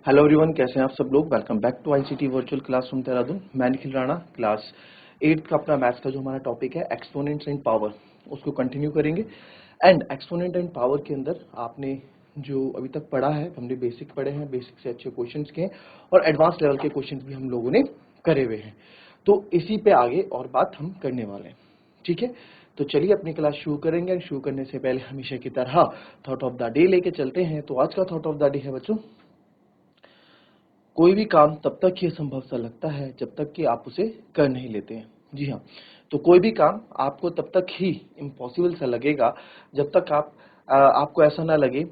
Hello everyone, कैसे हैं आप सब लोग। Welcome back to ICT virtual classroom Dehradun. मैं निखिल राणा, क्लास 8 का अपना मैथ्स का जो हमारा टॉपिक है एक्सपोनेंट्स एंड पावर, उसको कंटिन्यू करेंगे। एंड एक्सपोनेंट एंड पावर के अंदर आपने जो अभी तक पढ़ा है, हमने बेसिक पढ़े हैं, बेसिक से अच्छे क्वेश्चंस के हैं और एडवांस लेवल के क्वेश्चंस भी हम लोगों ने करे हुए हैं। तो इसी पे आगे और बात हम करने वाले हैं, ठीक है। तो चलिए अपनी क्लास शुरू करेंगे। शुरू करने से पहले हमेशा की तरह थॉट ऑफ द डे लेके चलते हैं। तो आज का थॉट ऑफ द डे है बच्चों, कोई भी काम तब तक ही असंभव सा लगता है जब तक कि आप उसे कर नहीं लेते हैं। जी हाँ, तो कोई भी काम आपको तब तक ही इम्पॉसिबल सा लगेगा जब तक आपको ऐसा ना लगे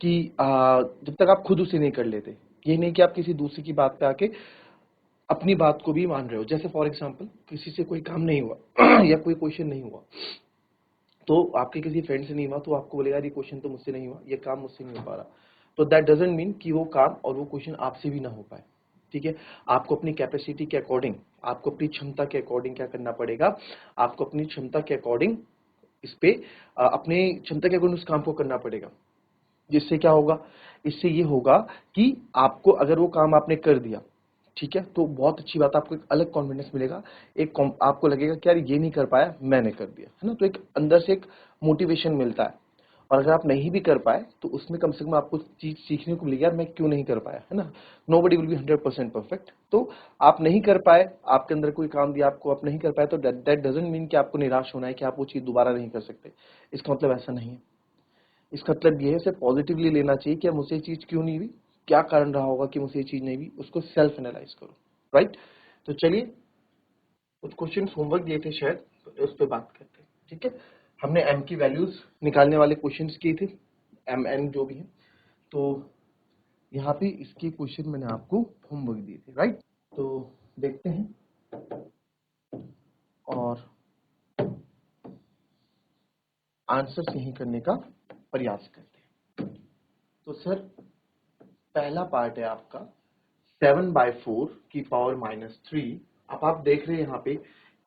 कि जब तक आप खुद उसे नहीं कर लेते। ये नहीं कि आप किसी दूसरे की बात पे आके अपनी बात को भी मान रहे हो। जैसे फॉर एग्जाम्पल, किसी से कोई काम नहीं हुआ या कोई क्वेश्चन नहीं हुआ, तो आपके किसी फ्रेंड से नहीं हुआ तो आपको बोलेगा ये क्वेश्चन तो मुझसे नहीं हुआ, ये काम मुझसे नहीं हो पा रहा। तो दैट डजंट मीन कि वो काम और वो क्वेश्चन आपसे भी ना हो पाए, ठीक है। आपको अपनी कैपेसिटी के अकॉर्डिंग, आपको अपनी क्षमता के अकॉर्डिंग क्या करना पड़ेगा, आपको अपनी क्षमता के अकॉर्डिंग इस पे अपनी क्षमता के अकॉर्डिंग उस काम को करना पड़ेगा। जिससे क्या होगा, इससे ये होगा कि आपको अगर वो काम आपने कर दिया, ठीक है, तो बहुत अच्छी बात, आपको एक अलग कॉन्फिडेंस मिलेगा। आपको लगेगा कि यार ये नहीं कर पाया, मैंने कर दिया, है ना। तो एक अंदर से एक मोटिवेशन मिलता है। और अगर आप नहीं भी कर पाए तो उसमें कम से कम आपको चीज सीखने को मिलेगी, यार मैं क्यों नहीं कर पाया, है ना। Nobody will be 100% perfect. तो आप नहीं कर पाए, आपके अंदर कोई काम दिया आपको, आप नहीं कर पाए, तो दैट डजंट मीन कि आपको निराश होना है कि आप वो चीज दोबारा नहीं कर सकते। इसका मतलब ऐसा नहीं है। इसका मतलब ये है, सिर्फ पॉजिटिवली लेना चाहिए कि मुझसे ये चीज क्यों नहीं हुई, क्या कारण रहा होगा कि मुझसे ये चीज नहीं हुई, उसको सेल्फ एनालाइज करो, राइट। तो चलिए, कुछ क्वेश्चन होमवर्क दिए थे शायद, तो उस पर बात करते हैं, ठीक है। हमने एम की वैल्यूज निकालने वाले क्वेश्चन किए थे, एम एन जो भी है। तो यहाँ पे इसके क्वेश्चन मैंने आपको होमवर्क दिए थे, राइट। तो देखते हैं और आंसर यही करने का प्रयास करते हैं। तो सर, पहला पार्ट है आपका 7/4 की पावर -3। अब आप देख रहे हैं यहाँ पे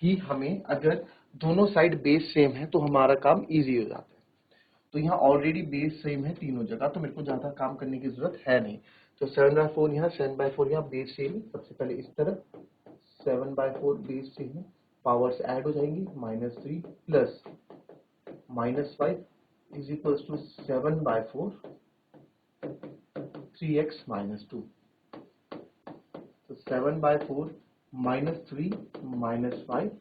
कि हमें अगर दोनों साइड बेस सेम है तो हमारा काम इजी हो जाता है। तो यहाँ ऑलरेडी बेस सेम है तीनों जगह, तो मेरे को ज्यादा काम करने की जरूरत है नहीं। तो 7/4 यहाँ, 7/4 यहाँ, बेस सेम है। सबसे पहले इस तरह 7/4 बेस सेम है, पावर्स ऐड हो जाएंगी, -3 plus -5 is equals to 7/4 3x -2। तो 7/4 -3 -5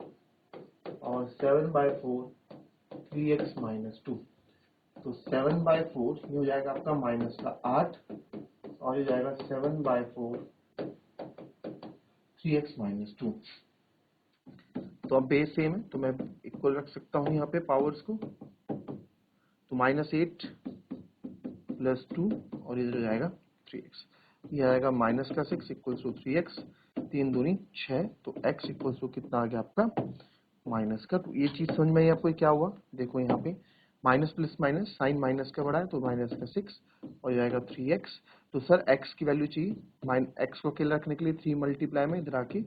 और 7/4 3x -2। तो 7/4 ये हो जाएगा आपका -8 और ये जाएगा 7/4 3x -2। तो अब बेस सेम है तो मैं इक्वल रख सकता हूँ यहाँ पे पावर्स को। तो -8 प्लस 2 और ये हो जाएगा 3x। ये आएगा -6 इक्वल्स टू 3x, 3 दूनी 6, तो x इक्वल्स टू कितना आ गया आपका -2। ये चीज समझ में आई आपको क्या हुआ। देखो यहाँ पे minus plus minus, sign minus का बड़ा है तो -6 और ये आएगा 3x। तो सर x की वैल्यू चाहिए, x को अकेले रखने के लिए 3 मल्टीप्लाई में इधर आके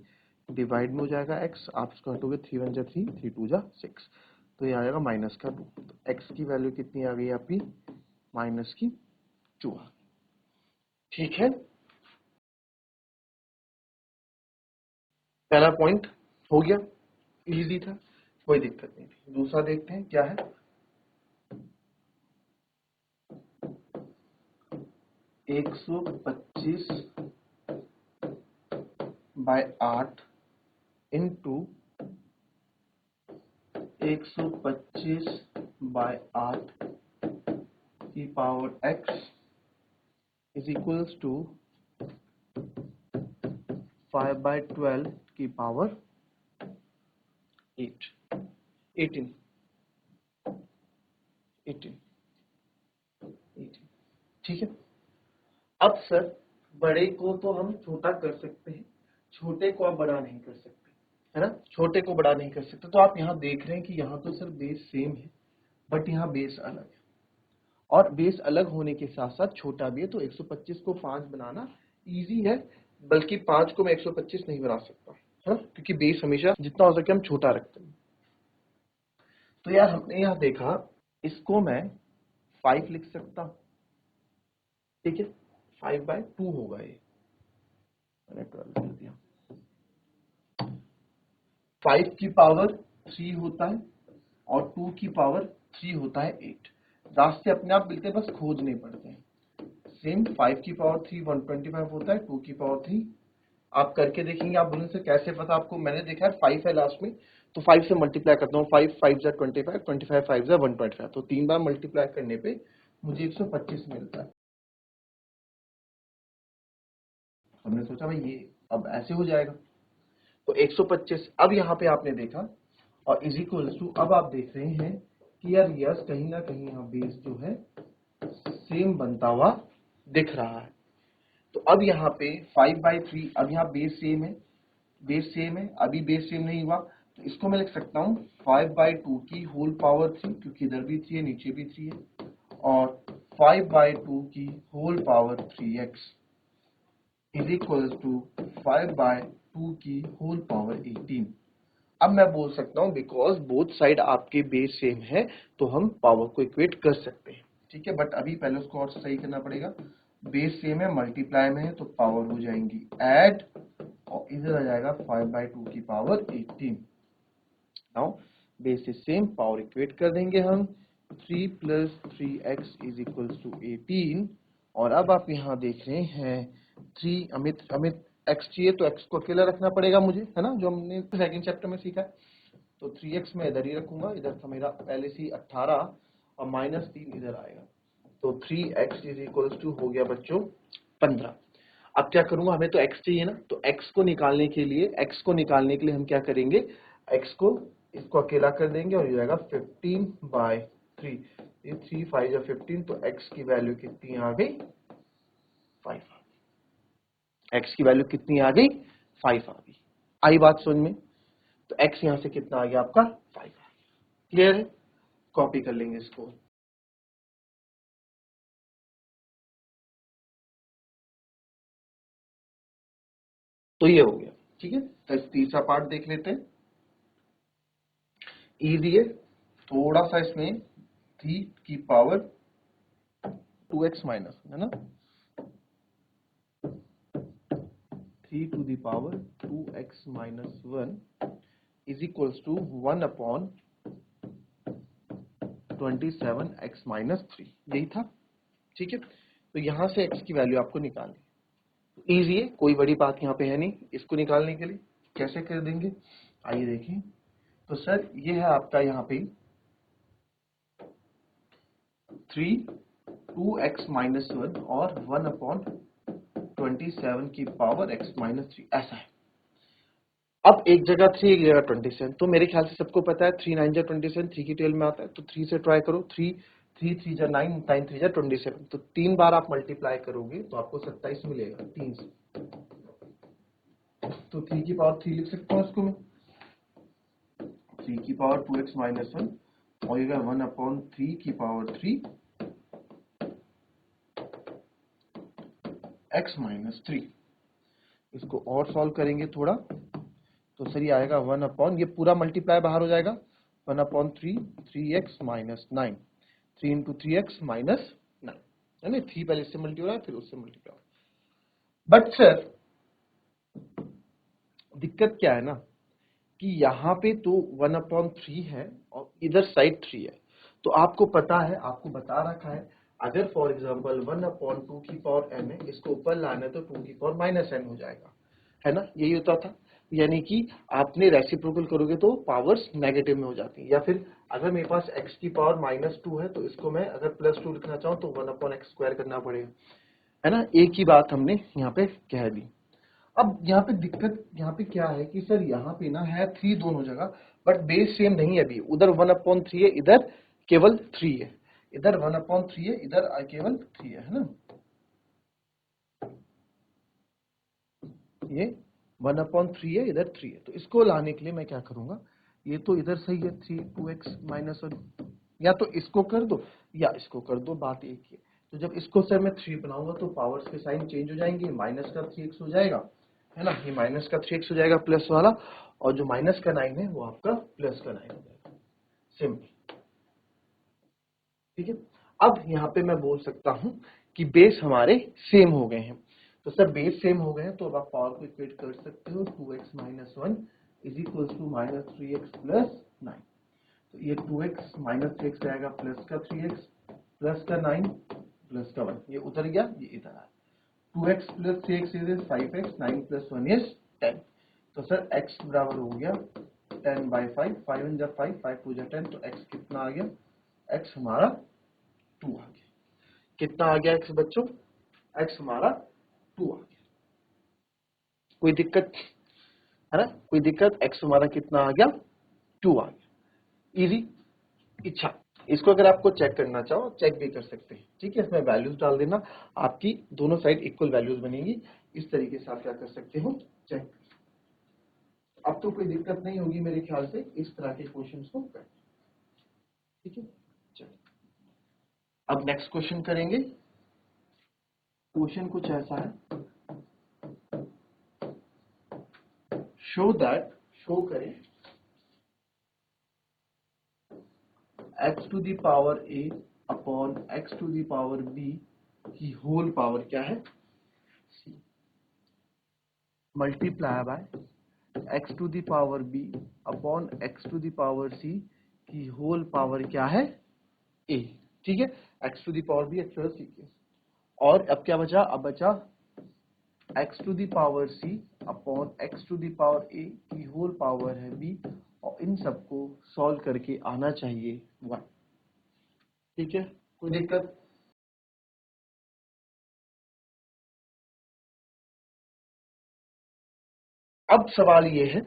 डिवाइड में हो जाएगा x, आप इसको हटोगे 3 1 जा 3, 3 2 जा 6, तो ये आएगा -2। तो x की वैल्यू कितनी आ गई आपकी -2। ठीक है, पहला पॉइंट हो गया, इजी था, कोई दिक्कत नहीं थी। दूसरा देखते हैं क्या है। 125/8 इंटू 125/8 की power x is equals to 5/12 की पावर 8, 18, 18, 18। ठीक है। अब सर, बड़े को तो हम छोटा कर सकते हैं, छोटे को आप बड़ा नहीं कर सकते, है ना। छोटे को बड़ा नहीं कर सकते। तो आप यहाँ देख रहे हैं कि यहाँ तो सर बेस सेम है, बट यहाँ बेस अलग है। और बेस अलग होने के साथ साथ छोटा भी है। तो 125 को 5 बनाना इजी है, बल्कि 5 को मैं 125 नहीं बना सकता, है ना, क्योंकि बेस हमेशा जितना हो सके हम छोटा रखते हैं। तो यार हमने यहाँ देखा, इसको मैं 5 लिख सकता हूँ, ठीक है। 5/2 होगा ये, मैंने 12 कर दिया। 5 की पावर 3 होता है और 2 की पावर 3 होता है 8। रास्ते अपने आप मिलते हैं, बस खोजने पड़ते हैं। सेम 5 की पावर 3 125 होता है, 2 की पावर 3 आप करके देखेंगे। आप बोलेंगे सर कैसे पता आपको? मैंने देखा है 5 है लास्ट में, तो 5 से मल्टीप्लाई करता हूँ। 5 5 जा 25, 25 5 जा 125, तो 3 बार मल्टीप्लाई करने पे मुझे 125 मिलता है। हमने सोचा भाई ये अब ऐसे हो जाएगा, तो 125 अब यहाँ पे आपने देखा, और इज इक्वल टू, अब आप देख रहे हैं कि यार यस कहीं ना कहीं यहाँ बेस जो है सेम बनता हुआ दिख रहा है। तो अब यहाँ पे 5/3, अब यहाँ बेस सेम है, बेस सेम है, अभी बेस सेम नहीं हुआ, तो इसको मैं लिख सकता हूँ 5/2 की होल पावर 3, क्योंकि इधर भी 3 है नीचे भी 3 है, और 5/2 की whole power 3x is equal to 5/2 की होल पावर 18। अब मैं बोल सकता हूं बिकॉज बोथ साइड आपके बेस सेम है, तो हम पावर को इक्वेट कर सकते हैं। ठीक है, बट अभी पहले उसको और सही करना पड़ेगा। बेस सेम है, मल्टीप्लाई में है, तो पावर हो जाएंगी ऐड, और इधर आ जाएगा 5/2 की power 18। Now base is same, power equate कर देंगे हम, 3 + 3x इज इक्वल टू 18। और अब आप यहाँ देख रहे हैं 3, अमित x चाहिए तो x को अकेला रखना पड़ेगा मुझे, है ना, जो हमने सेकंड चैप्टर में सीखा है। तो 3x मैं इधर ही रखूंगा, इधर था मेरा पहले से 18, और -3 इधर आएगा, तो 3x इज इक्वल टू हो गया बच्चों 15। अब क्या करूंगा, हमें तो x चाहिए ना, तो x को निकालने के लिए हम क्या करेंगे, x को इसको अकेला कर देंगे, और ये जाएगा 15/3, ये 3 5 या 15, तो x की वैल्यू कितनी आ गई, 5 आ गई। x की वैल्यू कितनी आ गई, 5 आ गई। आई बात समझ में? तो x यहां से कितना आ गया आपका, 5 आ गया। क्लियर है? कॉपी कर लेंगे इसको। तो ये हो गया। ठीक है, तो तीसरा पार्ट देख लेते हैं। इजी है, थोड़ा सा इसमें 3 की पावर 2x माइनस, है ना, 3 to the power 2x minus 1 is equals to 1 upon 27x minus 3, यही था। ठीक है, तो यहां से x की वैल्यू आपको निकालनी, इजी है, कोई बड़ी बात यहाँ पे है नहीं। इसको निकालने के लिए कैसे कर देंगे, आइए देखें। तो सर ये है आपका यहाँ पे 3 2x minus 1 और 1 upon 27 की पावर x minus 3, ऐसा है। अब एक जगह 3 एक जगह 27, तो मेरे ख्याल से सबको पता है 3 9 जा 27, 3 की टेल में आता है, तो 3 से ट्राई करो। 3 3 3 जा 9, 9 3 जा 27, तो 3 बार आप मल्टीप्लाई करोगे तो आपको 27 मिलेगा 3 से। तो 3 की पावर 3 लिख सकता हूँ इसको मैं, 3 की पावर 2x minus 1, और ये 1 upon 3 की पावर 3 x minus 3। इसको और सॉल्व करेंगे थोड़ा, तो सर ये आएगा 1 अपॉन, ये पूरा मल्टीप्लाई बाहर हो जाएगा, 1 upon 3 3x minus 9, 3 into 3x minus 9, है ना, 3 पहले इससे मल्टी हो रहा है फिर उससे मल्टीप्लाई हो रहा है। बट सर दिक्कत क्या है ना, कि यहाँ पे तो 1 अपॉन 3 है और इधर साइड 3 है, तो आपको पता है, आपको बता रखा है, अगर फॉर एग्जाम्पल 1 अपॉन 2 की पावर n है, इसको ऊपर लाना है तो 2 की पावर माइनस n हो जाएगा, है ना, यही होता था। यानी कि आपने रेसिप्रोकल करोगे तो पावर्स नेगेटिव में हो जाती है, या फिर अगर मेरे पास x की पावर -2 है तो इसको मैं अगर +2 लिखना चाहूँ तो 1 अपॉन x स्क्वायर करना पड़ेगा, है ना। एक ही बात हमने यहाँ पे कह दी। अब यहाँ पे दिक्कत यहाँ पे क्या है कि सर यहाँ पे ना है 3 दोनों जगह, बट बेस सेम नहीं है अभी, उधर 1 अपॉन 3 है, इधर केवल 3 है, इधर 1 अपॉन 3 है, इधर केवल 3 है ना, ये 1 अपॉन 3 है, इधर 3 है, तो इसको लाने के लिए मैं क्या करूंगा, ये तो इधर सही है 3 2x माइनस 1, या तो इसको कर दो या इसको कर दो, बात एक ही है। तो जब इसको सर मैं 3 बनाऊंगा तो पावर्स के साइन चेंज हो जाएंगे, माइनस का 3x हो जाएगा, है ना, ये माइनस का 3x हो जाएगा प्लस वाला, और जो माइनस का 9 है वो आपका प्लस का 9 हो जाएगा, सिंपल। ठीक है, अब यहाँ पे मैं बोल सकता हूं कि बेस हमारे सेम हो गए हैं। तो सर बेस सेम हो गए हैं तो अब आप पावर को इक्वेट कर सकते हो 2x minus 1 is equal to minus 3x plus 9। तो ये 2x माइनस 3x रहेगा प्लस का 3x प्लस का 9 प्लस का 1, ये उधर गया ये इधर आया। 2x plus 3x is 5x, 9 plus 1 is 10। तो सर x बराबर हो गया 10/5, 5 इन जा 5, 5 टू जा 10, तो x कितना आ गया, x हमारा 2 आ गया। कितना आ गया x बच्चों, x हमारा 2 आ गया। कोई दिक्कत है ना, कोई दिक्कत, x हमारा कितना आ गया 2 आ गया। इजी। इच्छा इसको अगर आपको चेक करना चाहो चेक भी कर सकते हैं, ठीक है। इसमें वैल्यूज डाल देना, आपकी दोनों साइड इक्वल वैल्यूज बनेंगी। इस तरीके से आप क्या कर सकते हो, चेक। अब तो कोई दिक्कत नहीं होगी मेरे ख्याल से इस तरह के क्वेश्चंस को करने, ठीक है। चलिए अब नेक्स्ट क्वेश्चन करेंगे। क्वेश्चन कुछ ऐसा है, शो दैट, शो करें x to the power a upon x to the power b की होल पावर क्या है c, multiply by x to the power b upon x to the power c की whole power क्या है a, ठीक है। x to the power b, x to the c के, और अब क्या बचा, अब बचा x to the power c upon x to the power a की होल पावर है b, और इन सबको सॉल्व करके आना चाहिए 1, ठीक है। कोई दिक्कत, अब सवाल ये है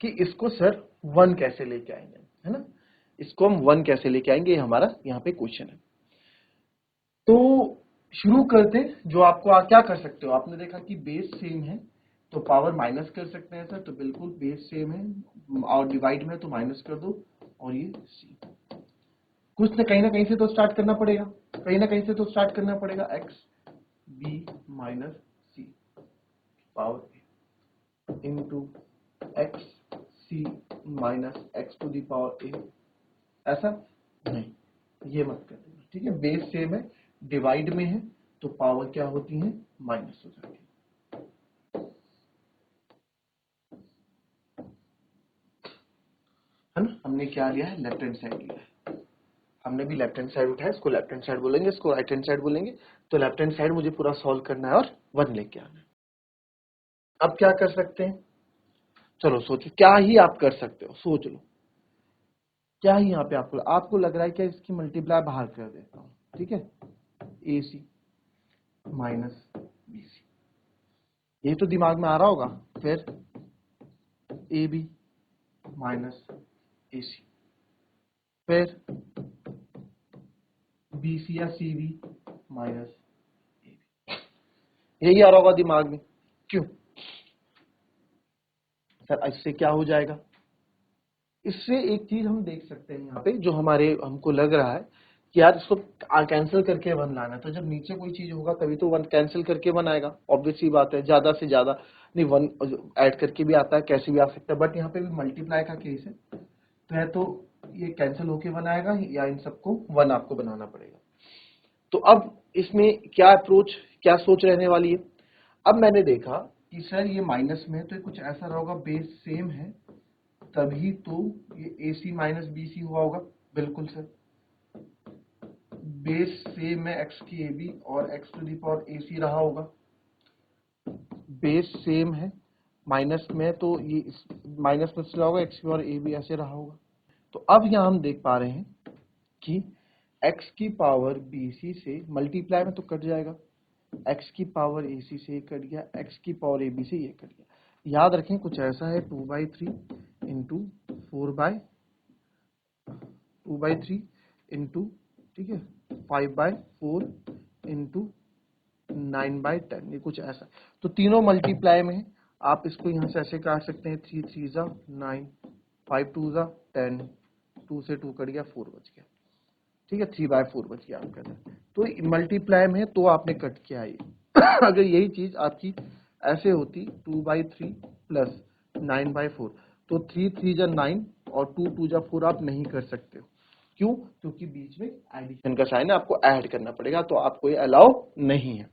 कि इसको सर 1 कैसे लेके आएंगे, है ना, इसको हम 1 कैसे लेके आएंगे, हमारा यहाँ पे क्वेश्चन है। तो शुरू करते हैं, जो आपको क्या कर सकते हो, आपने देखा कि बेस सेम है तो पावर माइनस कर सकते हैं सर, तो बिल्कुल बेस सेम है और डिवाइड में तो माइनस कर दो, और ये सी, कुछ न कहीं से तो स्टार्ट करना पड़ेगा, कहीं ना कहीं से तो स्टार्ट करना पड़ेगा, x b minus c power into x c minus x to the power a, ऐसा नहीं, ये मत कर देना, ठीक है। बेस सेम है, डिवाइड में है तो पावर क्या होती है, माइनस हो जाती है। है ना, हमने क्या लिया है, लेफ्ट हैंड साइड लिया है, हमने भी लेफ्ट हैंड साइड उठाया, इसको लेफ्ट हैंड साइड बोलेंगे, इसको राइट हैंड साइड बोलेंगे। तो लेफ्ट हैंड साइड मुझे पूरा सॉल्व करना है और 1 लेके आना है। अब क्या कर सकते हैं, चलो सोचो क्या ही आप कर सकते हो, सोच लो क्या ही यहाँ पे आपको लग रहा है कि इसकी मल्टीप्लाई बाहर कर देता हूँ, ठीक है। ए सी माइनस बी सी, ये तो दिमाग में आ रहा होगा। फिर ए बी माइनस ए सी, फिर बी सी या सी बी माइनस ए बी, यही आ रहा होगा दिमाग में। क्यों सर, इससे क्या हो जाएगा, इससे एक चीज हम देख सकते हैं यहाँ पे, जो हमको लग रहा है कि यार इसको कैंसिल करके 1 लाना है, तो जब नीचे कोई चीज होगा तभी तो 1 कैंसिल करके 1 आएगा, ऑब्वियस सी बात है। ज्यादा से ज्यादा नहीं, 1 ऐड करके भी आता है, कैसे भी आ सकता है, बट यहाँ पे भी मल्टीप्लाई का केस है, तो है तो ये कैंसिल होके 1 आएगा, या इन सबको 1 आपको बनाना पड़ेगा। तो अब इसमें क्या अप्रोच, क्या सोच रहने वाली है। अब मैंने देखा कि सर ये माइनस में, तो कुछ ऐसा रहा होगा, बेस सेम है तभी तो ये ए सी माइनस बी सी हुआ होगा, बिल्कुल सर। बेस सेम है एक्स की ए बी और x to the power A c रहा होगा, बेस सेम है माइनस में, तो ये माइनस में से रहा होगा, एक्स की पावर ए बी ऐसे रहा होगा। तो अब यहाँ हम देख पा रहे हैं कि x की पावर बी सी से मल्टीप्लाई में तो कट जाएगा, x की पावर ए सी से कट गया, x की पावर ए बी से ये कट गया। याद रखें कुछ ऐसा है 2/3 इंटू 2/3 इंटू, ठीक है, 5/4 इंटू 9/10, ये कुछ ऐसा। तो तीनों मल्टीप्लाई में है, आप इसको यहाँ से ऐसे काट सकते हैं, 3 3 जा 9, 5 2 जा 10, 2 से 2 कट गया, 4 बच गया, ठीक है, 3/4 बच गया आपका। तो मल्टीप्लाई में है तो आपने कट किया ये अगर यही चीज आपकी ऐसे होती 2/3 प्लस 9/4, तो 3 3 जा 9 और 2 2 जा 4 आप नहीं कर सकते हो, क्यों? क्योंकि बीच में एडिशन का साइन है, आपको ऐड करना पड़ेगा, तो आपको ये अलाउ नहीं है।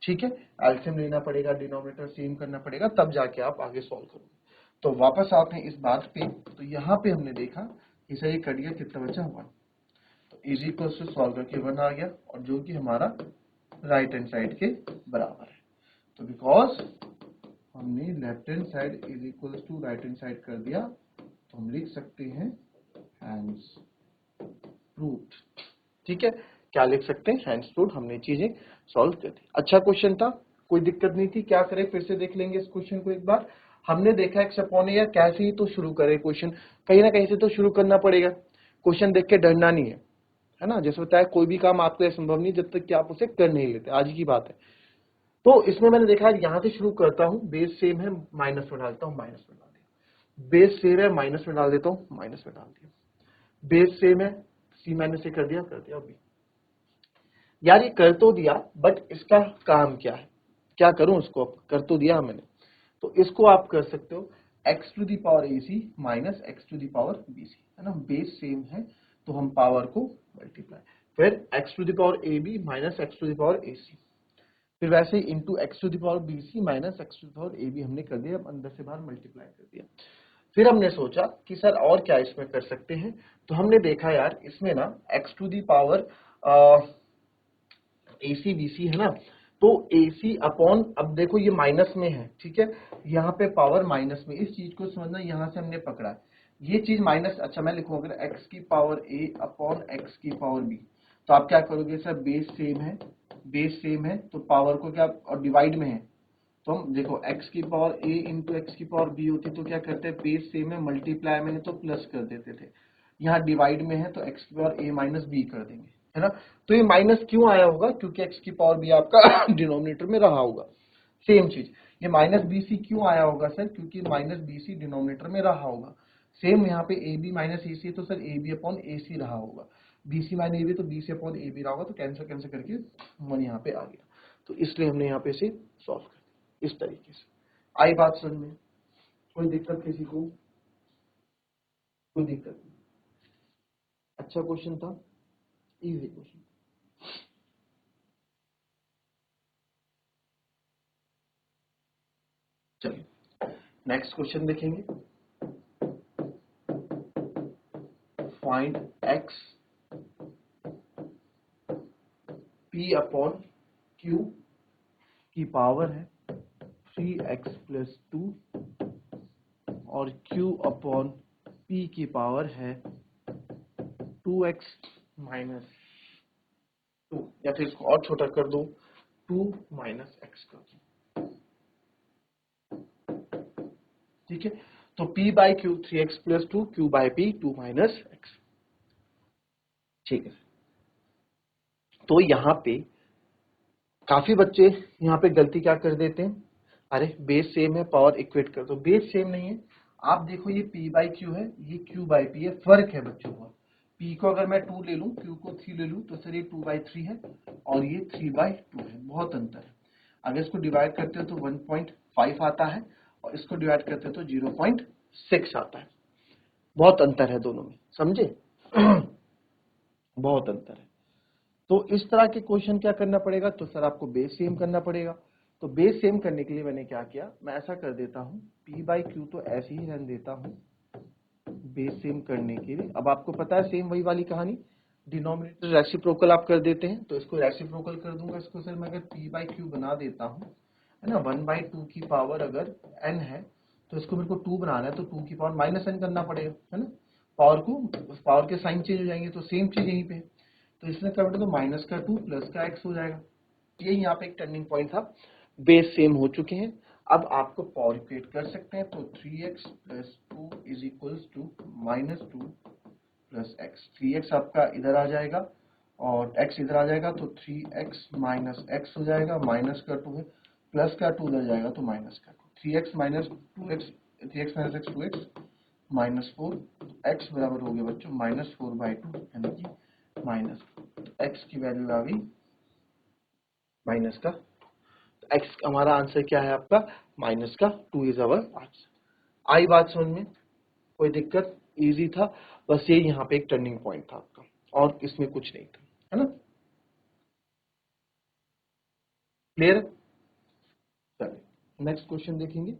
ठीक है, एल्सियम लेना पड़ेगा, डिनोमिनेटर सेम करना पड़ेगा, तब जाके आप आगे सॉल्व करोगे। तो वापस आते हैं इस बात पे, तो यहाँ पे हमने देखा कि सर ये कट गया, कितना बचा 1, तो इज इक्वल टू सॉल्व करके 1 आ गया, और जो कि हमारा राइट हैंड साइड के बराबर है। तो बिकॉज हमने left hand side is equal to right hand side कर दिया, तो हम लिख सकते हैं हैंड्स प्रूव्ड। ठीक है, क्या लिख सकते हैं? Hands proved. हमने चीजें सॉल्व कर दी। अच्छा क्वेश्चन था, कोई दिक्कत नहीं थी। क्या करें, फिर से देख लेंगे इस क्वेश्चन को एक बार। हमने देखा एक्स अपॉन ए, या कैसे ही तो शुरू करें क्वेश्चन, कहीं ना कहीं से तो शुरू करना पड़ेगा। क्वेश्चन देख के डरना नहीं है ना। जैसे बताया, कोई भी काम आपको संभव नहीं जब तक कि आप उसे कर नहीं लेते, आज की बात है। तो इसमें मैंने देखा यहाँ से शुरू करता हूँ, बेस सेम है, माइनस में डालता हूँ, माइनस में डाल दिया। बेस सेम है, माइनस में डाल देता हूँ, माइनस में डाल दिया। बेस सेम है, सी माइनस से कर दिया अभी। यार ये कर तो दिया, बट इसका काम क्या है, क्या करूं उसको? अब कर तो दिया मैंने, तो इसको आप कर सकते हो x to the power A C minus x to the power B C, है ना। बेस सेम है तो हम पावर को मल्टीप्लाई, फिर x to the power a b minus x to the power A c, फिर वैसे ही into x to the power B c minus x to the power a b हमने कर दिया, अब अंदर से बाहर मल्टीप्लाई कर दिया। फिर हमने सोचा कि सर और क्या इसमें कर सकते हैं, तो हमने देखा यार इसमें ना x to the power AC BC है ना, तो AC अपॉन, अब देखो ये माइनस में है, ठीक है, यहाँ पे पावर माइनस में, इस चीज को समझना, यहाँ से हमने पकड़ा है ये चीज माइनस। अच्छा मैं लिखूँ अगर x की पावर a अपॉन x की पावर b, तो आप क्या करोगे सर, बेस सेम है, बेस सेम है तो पावर को क्या, और डिवाइड में है, तो हम देखो x की पावर a इंटू एक्स की पावर b होती, तो क्या करते हैं, बेस सेम है, मल्टीप्लाई में है तो प्लस कर देते थे, यहाँ डिवाइड में है तो x की पावर a माइनस b कर देंगे, है ना। तो ये माइनस क्यों आया होगा, क्योंकि x की पावर b आपका डिनोमिनेटर में रहा होगा। सेम चीज ये माइनस बी सी क्यों आया होगा सर, क्योंकि माइनस बी सी डिनोमिनेटर में रहा होगा। सेम यहाँ पे ए बी माइनस ए सी है, तो sir a b upon a c रहा होगा, बी सी माइनस ए बी तो b c upon a b रहा होगा, तो कैंसिल कैंसिल करके 1 यहाँ पे आ गया, तो इसलिए हमने यहाँ पे इसे सॉल्व कर दिया इस तरीके से। आई बात समझ में? कोई दिक्कत किसी को? कोई दिक्कत नहीं। अच्छा क्वेश्चन था, इजी क्वेश्चन। चलिए नेक्स्ट क्वेश्चन देखेंगे। Find x p upon q की पावर है 3x प्लस 2 और q अपॉन p की पावर है 2x माइनस 2, या फिर इसको और छोटा कर दो, 2 माइनस x कर दो। ठीक है, तो p by Q 3x plus 2, q by p 2 minus x। ठीक है, तो यहाँ पे काफी बच्चे यहाँ पे गलती क्या कर देते हैं, अरे बेस सेम है पावर इक्वेट कर दो, बेस सेम नहीं है। आप देखो ये p बाई क्यू है, ये q बाई p है, फर्क है बच्चों का। p को अगर मैं 2 ले लूं, q को 3 ले लूं, तो सर ये 2 बाई 3 है और ये 3 बाई 2 है, बहुत अंतर है। अगर इसको डिवाइड करते हो तो 1.5 आता है, और इसको डिवाइड करते हो तो 0.6 आता है, बहुत अंतर है दोनों में, समझे? बहुत अंतर है। तो इस तरह के क्वेश्चन क्या करना पड़ेगा, तो सर आपको बेस सेम करना पड़ेगा। तो बेस सेम करने के लिए मैंने क्या किया, मैं ऐसा कर देता हूँ, p बाई क्यू तो ऐसे ही रहने देता हूँ बेस सेम करने के लिए। अब आपको पता है सेम वही वाली कहानी, डिनोमिनेटर रेसिप्रोकल आप कर देते हैं, तो इसको रेसिप्रोकल कर दूंगा। इसको सर मैं अगर p बाई क्यू बना देता हूँ, है ना, 1/2 की पावर अगर n है, तो इसको मेरे को 2 बनाना है, तो 2 की पावर माइनस n करना पड़ेगा, है ना। पावर को, उस पावर के साइन चेंज हो जाएंगे, तो सेम चीज यहीं पे, तो इसमें क्या बेटा, तो माइनस का 2 प्लस का x हो जाएगा। ये यहाँ पे एक टर्निंग पॉइंट था, बेस सेम हो चुके हैं। अब आपको पावर इक्वेट कर सकते हैं, तो 3x plus 2 is equals to minus 2 plus x. 3x आपका इधर आ जाएगा और x इधर आ जाएगा, तो 3x माइनस x हो जाएगा, माइनस का 2 है, प्लस का 2 उधर जाएगा तो माइनस का 2, 3x minus 2x, 3x minus x 2x minus 4, x बराबर हो गया बच्चों माइनस 4/2, यानी कि माइनस, तो x की वैल्यू आ गई माइनस का, तो x हमारा आंसर क्या है आपका, माइनस का 2 इज अवर आंसर। आई बात समझ में? कोई दिक्कत? इजी था, बस ये यहाँ पे एक टर्निंग पॉइंट था आपका, और इसमें कुछ नहीं था, है ना। क्लियर? चलिए नेक्स्ट क्वेश्चन देखेंगे।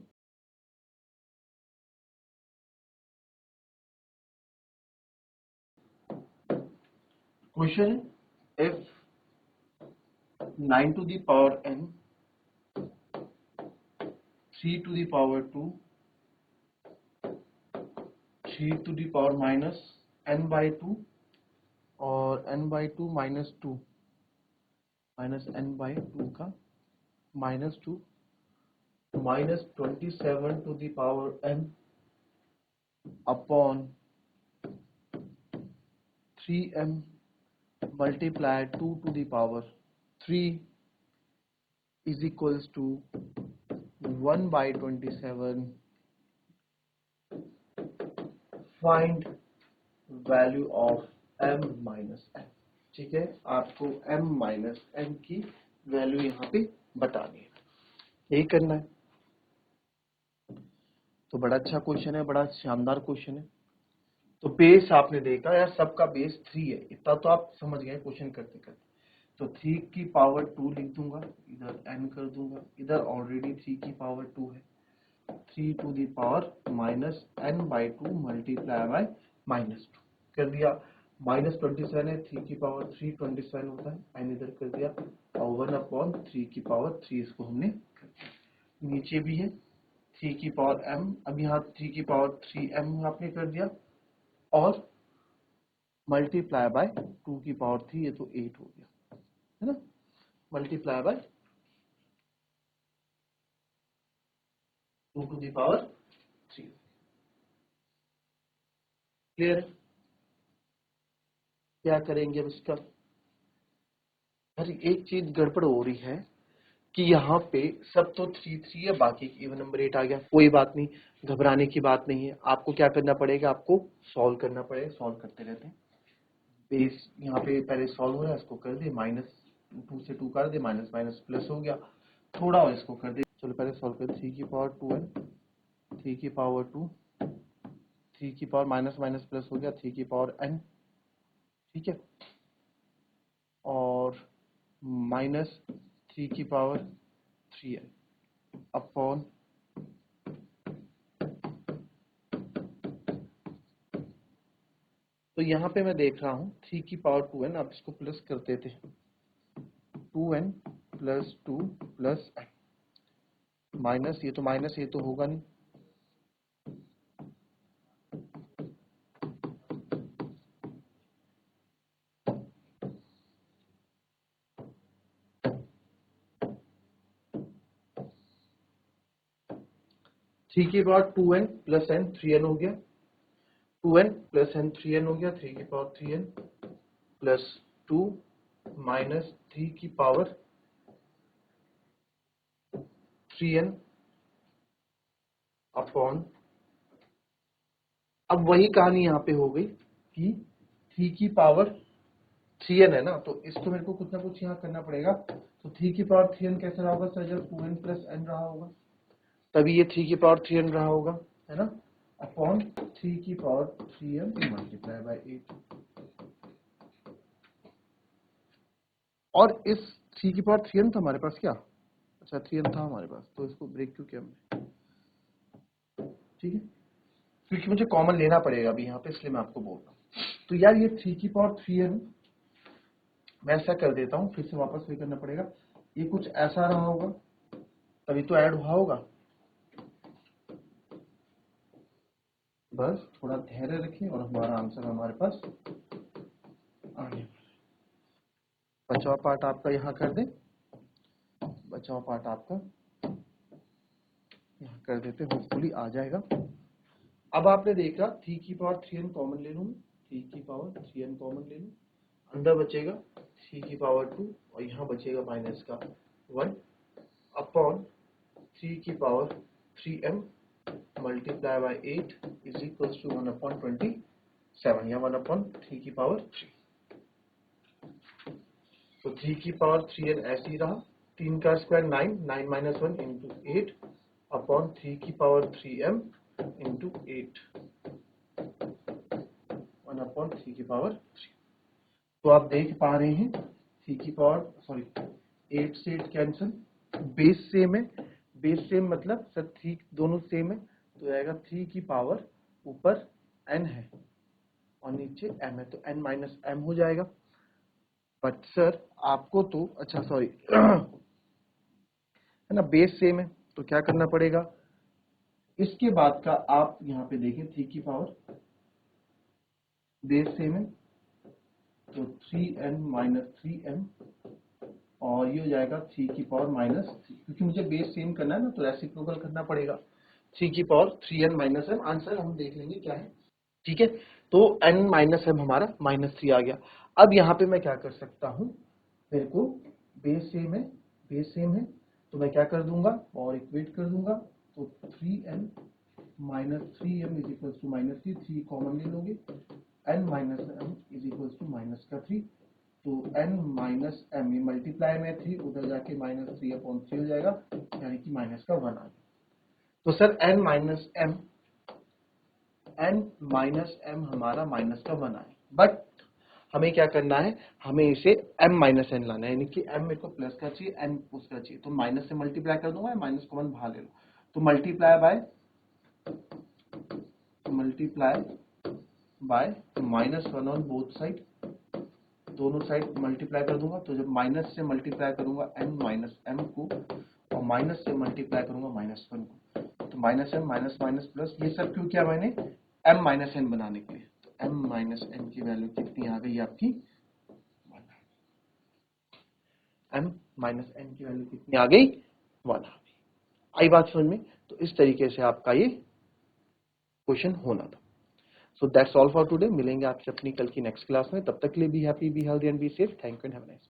क्वेश्चन है, if 9 to the power n, 3 to the power 2, 3 to the power minus n by 2 और n by 2 minus 2 minus n by 2 का minus 2 minus 27 to the power n upon 3m multiply 2 to the power 3 is equals to 1 by 27. Find value of m minus n. ठीक है, आपको m minus n की value यहाँ पे बतानी है, यही करना है। तो बड़ा अच्छा क्वेश्चन है, बड़ा शानदार क्वेश्चन है। तो बेस आपने देखा यार, सबका बेस 3 है, इतना तो आप समझ गए क्वेश्चन करते करते। तो 3 की पावर 2 लिख दूंगा, इधर n कर दूंगा, इधर ऑलरेडी 3 की पावर 2 है, 3 to the power minus n by 2 multiply by minus 2 कर दिया। माइनस 27 है, 3 की पावर 3 27 होता है, n इधर कर दिया, और 1 अपॉन 3 की पावर 3 इसको हमने कर दिया। नीचे भी है 3 की पावर m, अब यहाँ 3 की पावर 3m आपने कर दिया, और मल्टीप्लाई बाय 2 की पावर 3, ये तो 8 हो गया, है ना, multiply by 2 to the power 3। Clear? क्या करेंगे अब इसका? अरे एक चीज गड़बड़ हो रही है कि यहाँ पे सब तो 3 3 है, बाकी इवन नंबर 8 आ गया। कोई बात नहीं, घबराने की बात नहीं है। आपको क्या करना पड़ेगा, आपको सॉल्व करना पड़ेगा, सॉल्व करते रहते हैं। बेस यहाँ पे पहले सॉल्व हो रहा है, इसको कर दे, माइनस 2 से 2 कर दे, माइनस माइनस प्लस हो गया, थोड़ा और इसको कर दे। चलो पहले सॉल्व कर, 3 की पावर 2n, 3 की पावर 2, 3 की पावर माइनस माइनस प्लस हो गया, 3 की पावर n, ठीक है, और माइनस 3 की पावर 3n अपॉन तो यहाँ पे मैं देख रहा हूँ 3 की पावर 2n, आप इसको प्लस करते थे, 2n plus 2 plus n minus, ये तो माइनस, ये तो होगा नहीं, थ्री की power 2n plus n 3n हो गया, 2n प्लस n 3n हो गया, 3 की पावर 3n प्लस 2 माइनस 3 की पावर 3n अपॉन, अब वही कहानी यहाँ पे हो गई कि 3 की पावर 3n है ना, तो इसको मेरे को कुछ ना कुछ यहाँ करना पड़ेगा। तो 3 की पावर 3n कैसे रहा होगा सर, जब 2n प्लस n रहा होगा तभी ये 3 की पावर 3n रहा होगा, है ना, अपॉन 3 की पावर 3n मल्टीप्लाई बाय 8। और इस 3 की पावर 3n था हमारे पास क्या, अच्छा 3n था हमारे पास, तो इसको ब्रेक क्यों किया हमने, ठीक है, क्योंकि मुझे कॉमन लेना पड़ेगा अभी यहाँ पे, इसलिए मैं आपको बोल रहा हूँ। तो यार ये 3 की पावर 3n मैं ऐसा कर देता हूँ, फिर से वापस वही करना पड़ेगा, ये कुछ ऐसा रहा होगा तभी तो ऐड हुआ होगा। बस थोड़ा धैर्य रखिए और हमारा आंसर हमारे पास आने वाला। बचा हुआ पार्ट आपका यहाँ कर दे, बचा हुआ पार्ट आपका यहाँ कर देते, होपफुली आ जाएगा। अब आपने देखा 3 की पावर 3n कॉमन ले लूँ, 3 की पावर 3n कॉमन ले लूँ, अंदर बचेगा 3 की पावर 2 और यहाँ बचेगा माइनस का 1 अपॉन 3 की power 3m multiply by 8 is equals to 1 upon 27 या 1 अपॉन 3 की पावर 3। तो 3 की पावर 3n ऐसे ही रहा, 3 का स्क्वायर 9, 9 माइनस 1 इंटू 8 अपॉन 3 की पावर 3m इंटू 8। 1/3 की पावर 3। तो आप देख पा रहे हैं 3 की पावर 8 से 8 कैंसिल, बेस सेम है, बेस सेम मतलब सर 3 दोनों सेम है, तो आएगा 3 की पावर ऊपर n है और नीचे m है, तो n माइनस m हो जाएगा। बट सर आपको तो अच्छा सॉरी है ना, बेस सेम है तो क्या करना पड़ेगा, इसके बाद का आप यहाँ पे देखें 3 की पावर बेस सेम है तो 3n माइनस 3m और ये हो जाएगा 3 की पावर माइनस 3, क्योंकि मुझे बेस सेम करना है ना तो रेसिप्रोकल करना पड़ेगा। 3 की power 3n minus m, answer हम देख लेंगे क्या है। ठीक है, तो n माइनस m हमारा -3 आ गया। अब यहाँ पे मैं क्या कर सकता हूँ, मेरे को बेस सेम है, बेस सेम है तो मैं क्या कर दूंगा और इक्वेट कर दूंगा, तो 3n minus 3m is equal to -3, 3 common ले लोगे, n minus m is equal to -3, तो n माइनस m ये मल्टीप्लाई में 3 उधर जाके -3/3 हो जाएगा, यानी कि -1 आ गया। तो सर n माइनस m हमारा -1 आए, बट हमें क्या करना है, हमें इसे m माइनस n लाना है, यानी कि m मेरे को प्लस का चाहिए, n उसका चाहिए, तो माइनस से मल्टीप्लाई कर दूंगा, माइनस कॉमन बाहर ले लो, तो multiply by -1 on both side, दोनों साइड मल्टीप्लाई कर दूंगा, तो जब माइनस से मल्टीप्लाई करूंगा n माइनस m को और माइनस से मल्टीप्लाई करूंगा -1 को, तो minus m minus minus plus, ये सब क्यों किया मैंने, m माइनस n बनाने के लिए, तो m माइनस n की वैल्यू कितनी आ गई आपकी 1, m माइनस n की वैल्यू कितनी आ गई 1 आ गई। आई बात समझ में, तो इस तरीके से आपका ये क्वेश्चन होना था। So that's all for today, मिलेंगे आपसे अपनी कल की नेक्स्ट क्लास में, तब तक के लिए be happy, be healthy and be safe. Thank you and have a nice day.